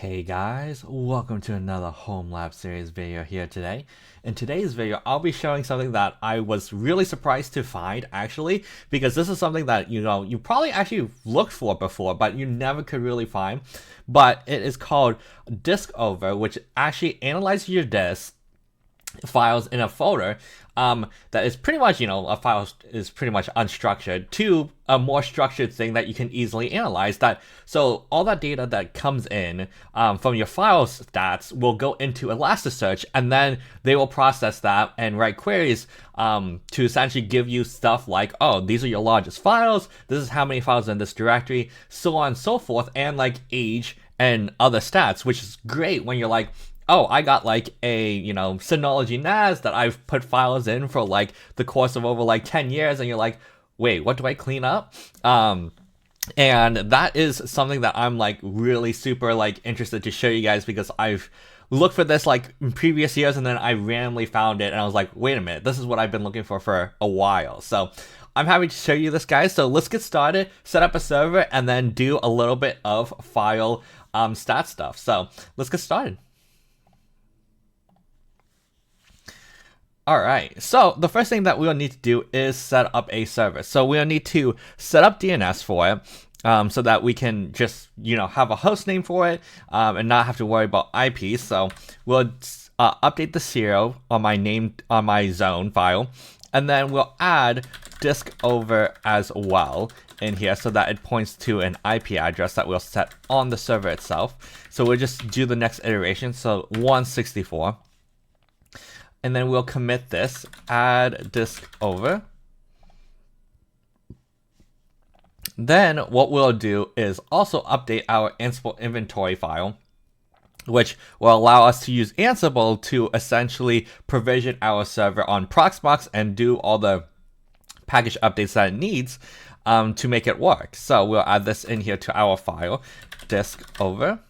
Hey guys, welcome to another Home Lab series video here today. In today's video, I'll be showing something that I was really surprised to find actually, because this is something that you probably actually looked for before, but you never could really find. But it is called Diskover, which actually analyzes your disk files in a folder that is pretty much, a file is pretty much unstructured to a more structured thing that you can easily analyze. So all that data that comes in from your file stats will go into Elasticsearch, and then they will process that and write queries to essentially give you stuff like, oh, these are your largest files, this is how many files in this directory, so on and so forth, and like age and other stats, which is great when you're like, oh, I got like a, Synology NAS that I've put files in for like the course of over like 10 years. And you're like, wait, what do I clean up? And that is something that I'm like really super like interested to show you guys, because I've looked for this like in previous years and then I randomly found it and I was like, wait a minute, this is what I've been looking for a while. So I'm happy to show you this, guys. So let's get started, set up a server, and then do a little bit of file stat stuff. So let's get started. Alright, so the first thing that we'll need to do is set up a server. So we'll need to set up DNS for it, so that we can just, have a host name for it, and not have to worry about IPs. So we'll update the serial on my zone file, and then we'll add Diskover as well in here so that it points to an IP address that we'll set on the server itself. So we'll just do the next iteration, so 164. And then we'll commit this, add Diskover. Then what we'll do is also update our Ansible inventory file, which will allow us to use Ansible to essentially provision our server on Proxmox and do all the package updates that it needs to make it work. So we'll add this in here to our file, Diskover.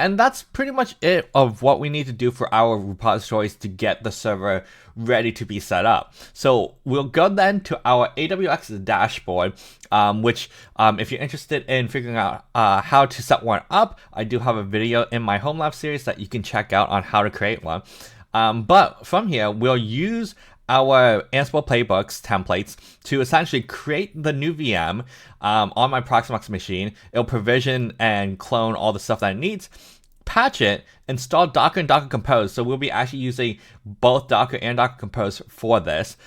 And that's pretty much it of what we need to do for our repositories to get the server ready to be set up. So we'll go then to our AWS dashboard, which if you're interested in figuring out how to set one up, I do have a video in my Home Lab series that you can check out on how to create one. But from here, we'll use our Ansible playbooks templates to essentially create the new VM on my Proxmox machine. It'll provision and clone all the stuff that it needs, patch it, install Docker and Docker Compose. So we'll be actually using both Docker and Docker Compose for this.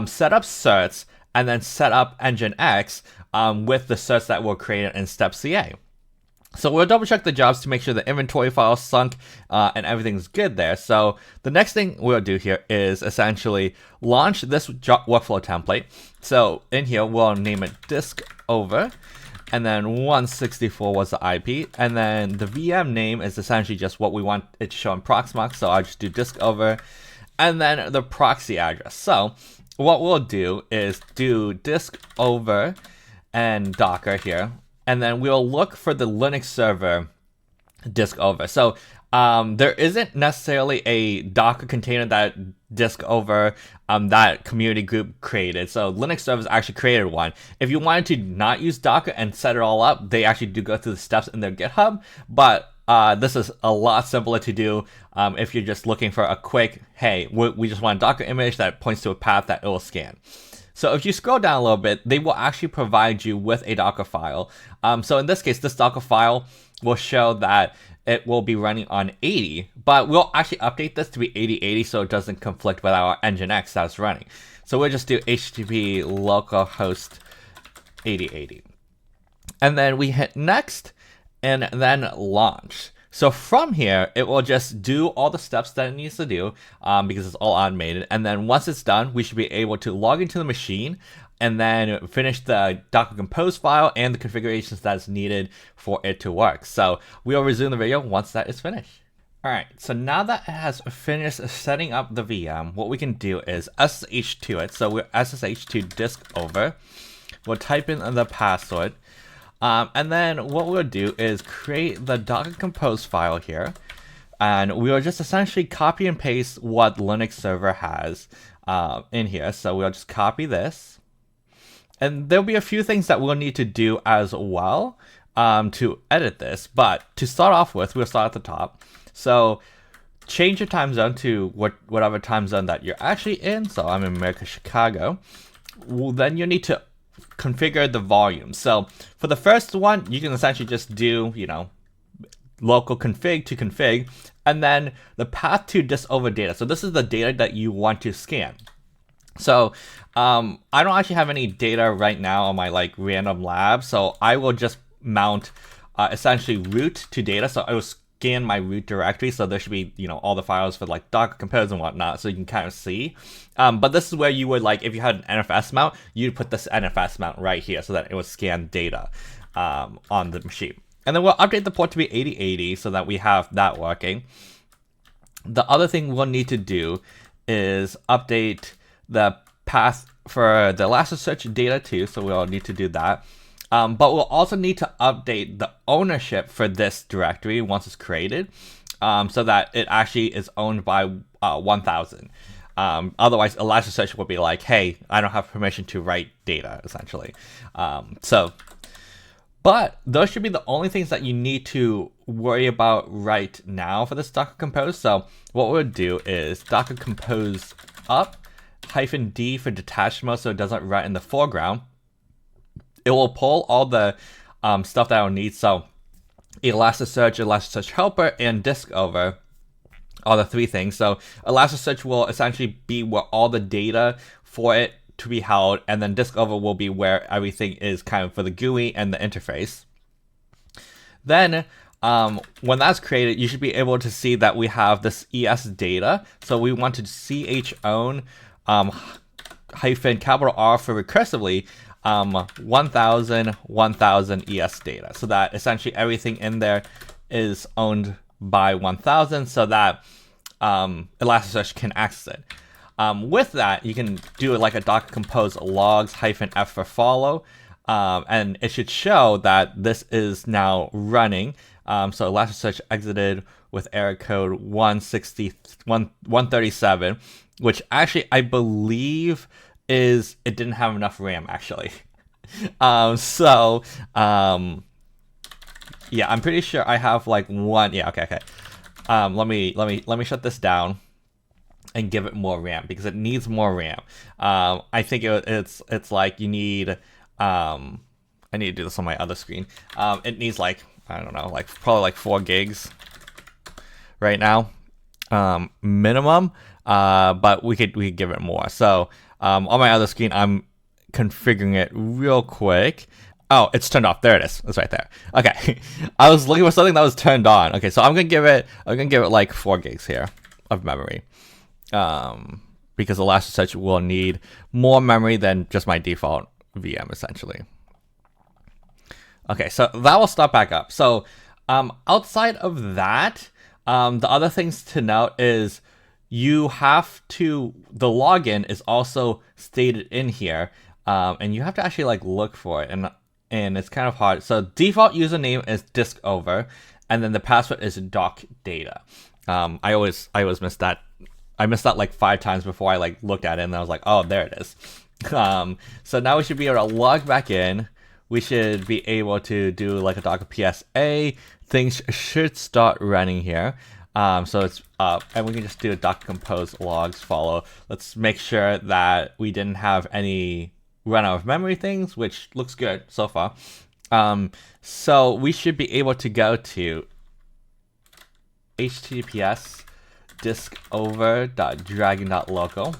Set up certs, and then set up Nginx with the certs that we'll create in step CA. So we'll double check the jobs to make sure the inventory file sunk and everything's good there. So the next thing we'll do here is essentially launch this workflow template. So in here, we'll name it Diskover, and then 164 was the IP, and then the VM name is essentially just what we want it to show in Proxmox. So I'll just do Diskover, and then the proxy address. So what we'll do is do Diskover and Docker here. And then we'll look for the Linux server Diskover. So there isn't necessarily a Docker container that Diskover, that community group created. So Linux servers actually created one. If you wanted to not use Docker and set it all up, they actually do go through the steps in their GitHub. But this is a lot simpler to do if you're just looking for a quick, hey, we just want a Docker image that points to a path that it will scan. So if you scroll down a little bit, they will actually provide you with a Docker file. So in this case, this Docker file will show that it will be running on 80, but we'll actually update this to be 8080 so it doesn't conflict with our Nginx that's running. So we'll just do HTTP localhost 8080. And then we hit next and then launch. So from here, it will just do all the steps that it needs to do because it's all automated. And then once it's done, we should be able to log into the machine and then finish the Docker Compose file and the configurations that's needed for it to work. So we'll resume the video once that is finished. All right, so now that it has finished setting up the VM, what we can do is SSH to it. So we'll SSH to Diskover. We'll type in the password. And then what we'll do is create the Docker Compose file here, and we'll just essentially copy and paste what Linux server has in here. So we'll just copy this, and there'll be a few things that we'll need to do as well. to edit this, but to start off with, we'll start at the top. So change your time zone to whatever time zone that you're actually in. So I'm in America, Chicago. Well, then you need to configure the volume. So for the first one, you can essentially just do, local config to config, and then the path to Diskover data. So this is the data that you want to scan. So I don't actually have any data right now on my like random lab, so I will just mount essentially root to data. So I will scan my root directory, so there should be all the files for like Docker Compose and whatnot, so you can kind of see. But this is where you would, like, if you had an NFS mount, you'd put this NFS mount right here so that it would scan data on the machine. And then we'll update the port to be 8080 so that we have that working. The other thing we'll need to do is update the path for the Elasticsearch data too, so we'll need to do that. But we'll also need to update the ownership for this directory once it's created, so that it actually is owned by 1000. Otherwise, Elasticsearch will be like, hey, I don't have permission to write data, essentially. But those should be the only things that you need to worry about right now for this Docker Compose. So what we'll do is Docker Compose up -D for detached mode so it doesn't run in the foreground. It will pull all the stuff that I'll need. So Elasticsearch, Elasticsearch Helper, and Diskover are the three things. So Elasticsearch will essentially be where all the data for it to be held, and then Diskover will be where everything is kind of for the GUI and the interface. Then when that's created, you should be able to see that we have this ES data. So we want to chown hyphen capital R for recursively 1000 ES data, so that essentially everything in there is owned by 1000, so that Elasticsearch can access it. With that, you can do it like a Docker Compose logs -F for follow, and it should show that this is now running. So Elasticsearch exited with error code 137, which actually I believe is it didn't have enough RAM actually. Yeah, I'm pretty sure I have like one. Yeah, okay. Let me shut this down and give it more RAM because it needs more RAM. I think it's like you need. I need to do this on my other screen. It needs like, I don't know, like probably like 4 gigs right now, minimum. But we could give it more. So on my other screen, I'm configuring it real quick. Oh, it's turned off. There it is. It's right there. Okay. I was looking for something that was turned on. Okay, so I'm gonna give it like 4 gigs here of memory. Because Elasticsearch will need more memory than just my default VM essentially. Okay, so that will start back up. So outside of that, the other things to note is you have to, the login is also stated in here, and you have to actually like look for it, and it's kind of hard. So default username is Diskover, and then the password is docdata. I always miss that. I missed that like 5 times before I like looked at it, and I was like, oh, there it is. So now we should be able to log back in. We should be able to do like a Docker PSA. Things should start running here. So it's up, and we can just do a Docker Compose logs follow. Let's make sure that we didn't have any run out of memory things, which looks good so far. So we should be able to go to https diskover.dragon.local.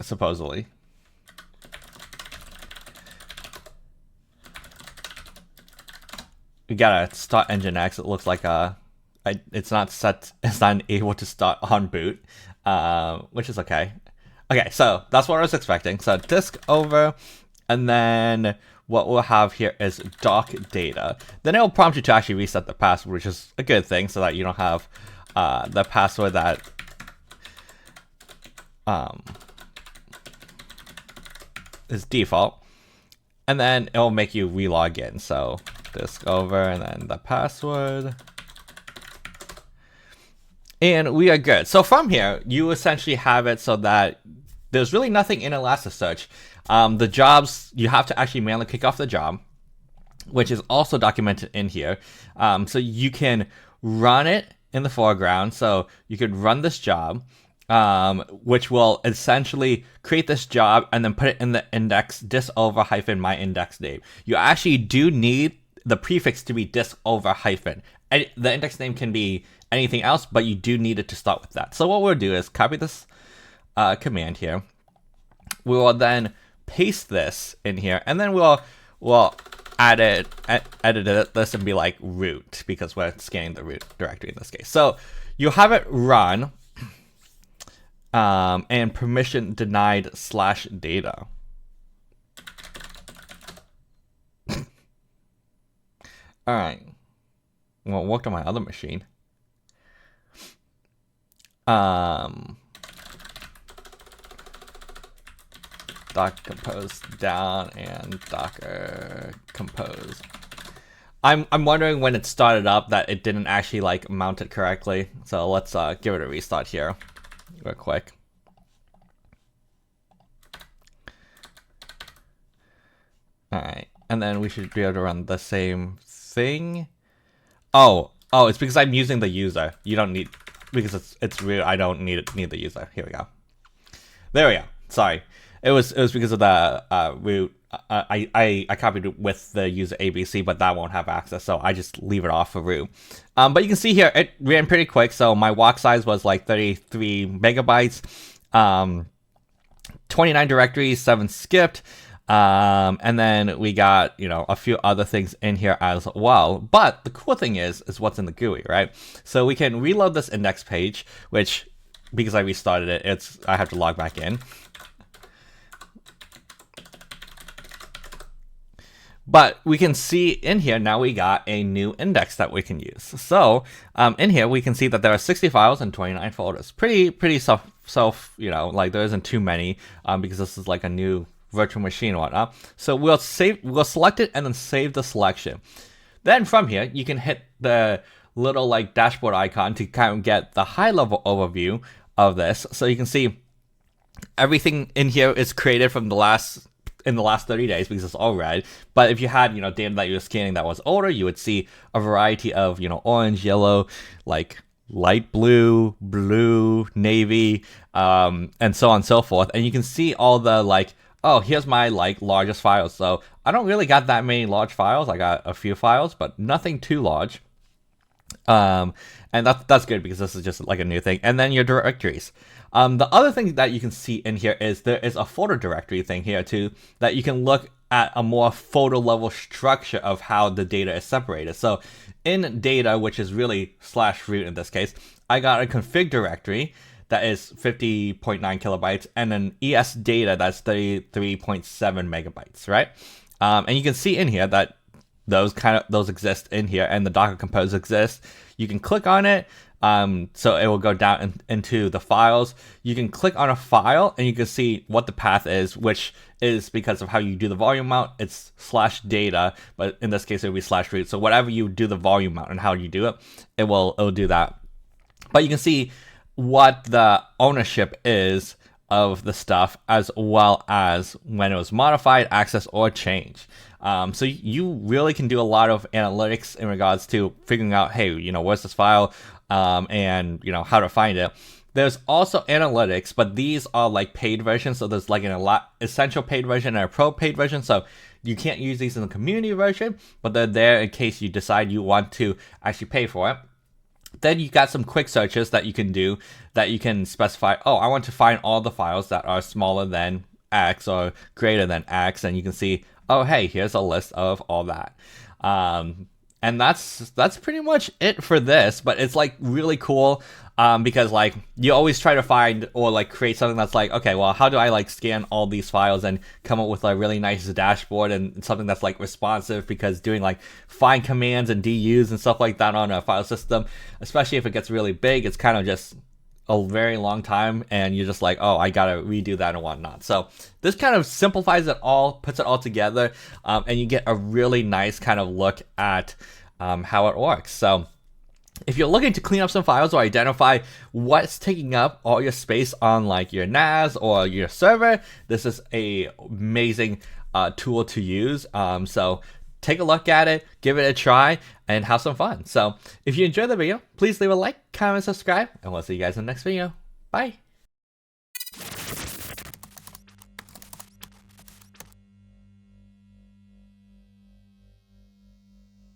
Supposedly. We got a start nginx. It looks like it's not able to start on boot, which is okay. Okay, so that's what I was expecting. So Diskover, and then what we'll have here is docdata. Then it'll prompt you to actually reset the password, which is a good thing, so that you don't have the password that is default, and then it'll make you relog in. So Diskover and then the password, and we are good. So from here, you essentially have it so that there's really nothing in Elasticsearch. The jobs, you have to actually manually kick off the job, which is also documented in here. So you can run it in the foreground. So you could run this job, which will essentially create this job and then put it in the index diskover hyphen my index name. You actually do need the prefix to be diskover hyphen. And the index name can be anything else, but you do need it to start with that. So what we'll do is copy this command here. We will then paste this in here, and then we'll edit this and be like root, because we're scanning the root directory in this case. So you have it run and permission denied /data. All right. Well, it worked on my other machine. Docker compose down and docker compose. I'm wondering when it started up that it didn't actually like mount it correctly. So let's give it a restart here real quick. All right, and then we should be able to run the same thing. Oh, it's because I'm using the user. You don't need, because it's real. I don't need the user. Here we go. There we go. Sorry, it was because of the root. I copied it with the user ABC, but that won't have access, so I just leave it off for root. But you can see here it ran pretty quick. So my walk size was like 33 megabytes. 29 directories, 7 skipped. And then we got, a few other things in here as well. But the cool thing is what's in the GUI, right? So we can reload this index page, which, because I restarted it, I have to log back in. But we can see in here now we got a new index that we can use. So in here we can see that there are 60 files and 29 folders. Pretty self, like there isn't too many because this is like a new virtual machine and whatnot. So we'll select it and then save the selection. Then from here you can hit the little like dashboard icon to kind of get the high level overview of this. So you can see everything in here is created from the last 30 days because it's all red. But if you had data that you were scanning that was older, you would see a variety of orange, yellow, like light blue, blue, navy, and so on and so forth. And you can see all the like, oh, here's my like largest files. So I don't really got that many large files. I got a few files, but nothing too large. And that's good because this is just like a new thing. And then your directories. The other thing that you can see in here is there is a folder directory thing here too, that you can look at a more folder level structure of how the data is separated. So in data, which is really /root in this case, I got a config directory that is 50.9 kilobytes and an ES data that's 33.7 megabytes, right? And you can see in here that those exist in here, and the Docker Compose exists. You can click on it, so it will go down into the files. You can click on a file, and you can see what the path is, which is because of how you do the volume mount. It's /data, but in this case, it would be /root. So whatever you do the volume mount and how you do it, it'll do that. But you can see what the ownership is of the stuff, as well as when it was modified, accessed, or changed. So you really can do a lot of analytics in regards to figuring out, hey, where's this file, and how to find it. There's also analytics, but these are like paid versions. So there's like an essential paid version and a pro paid version. So you can't use these in the community version, but they're there in case you decide you want to actually pay for it. Then you got some quick searches that you can do, that you can specify, oh, I want to find all the files that are smaller than X or greater than X, and you can see, oh, hey, here's a list of all that. And that's pretty much it for this, but it's like really cool because like you always try to find or like create something that's like, okay, well, how do I like scan all these files and come up with a really nice dashboard and something that's like responsive, because doing like find commands and DUs and stuff like that on a file system, especially if it gets really big, it's kind of just a very long time, and you're just like, oh, I gotta redo that and whatnot. So this kind of simplifies it all, puts it all together, and you get a really nice kind of look at how it works. So if you're looking to clean up some files or identify what's taking up all your space on like your NAS or your server, this is a amazing tool to use. So take a look at it, give it a try, and have some fun. So if you enjoyed the video, please leave a like, comment, subscribe, and we'll see you guys in the next video. Bye.